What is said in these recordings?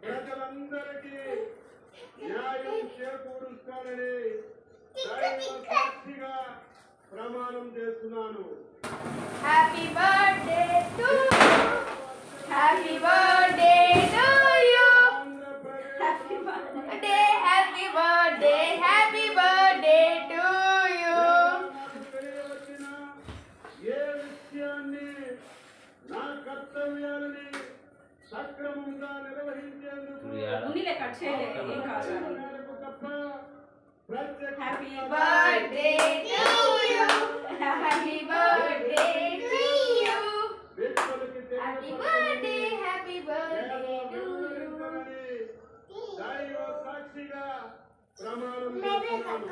ప్రజలందరికీ న్యాయం చేకూరుస్తానని సాక్షిగా ప్రమాణం చేస్తున్నాను. Happy birthday to happy birthday to you happy birthday happy birthday happy birthday to you. ఏ విషయాన్ని నా కర్తవ్యాలని సక్రమంగా నిర్వహించేందుకు happy birthday to you happy birthday to you happy birthday happy birthday to you. దైవ సాక్షిగా ప్రమాణం చేస్తున్నాను.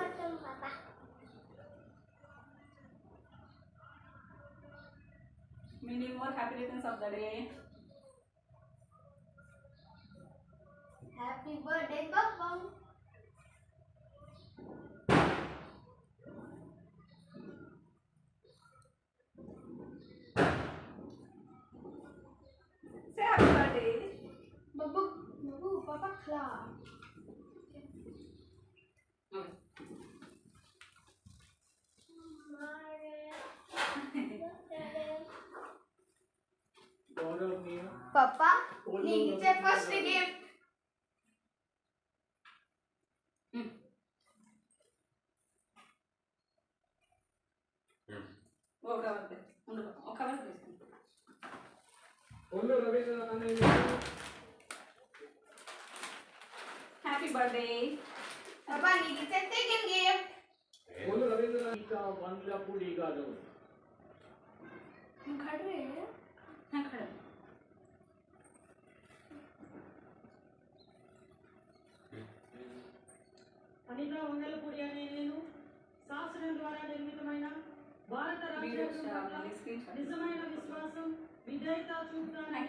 Many more happy returns of the day. Happy birthday, Papa. Say happy birthday. Babu, Papa klar. Papa, నీకు ఇచ్చే first gift. Happy birthday. Papa, నీకు ఇచ్చే second gift. खड़ रहे हैं? हाँ खड़ा. అనిత వంగలపూడి అనే నేను శాసనం ద్వారా నిర్మితమైన భారత రాజ్యాంగం పట్ల నిజమైన విశ్వాసం విధేయత చూపుతానని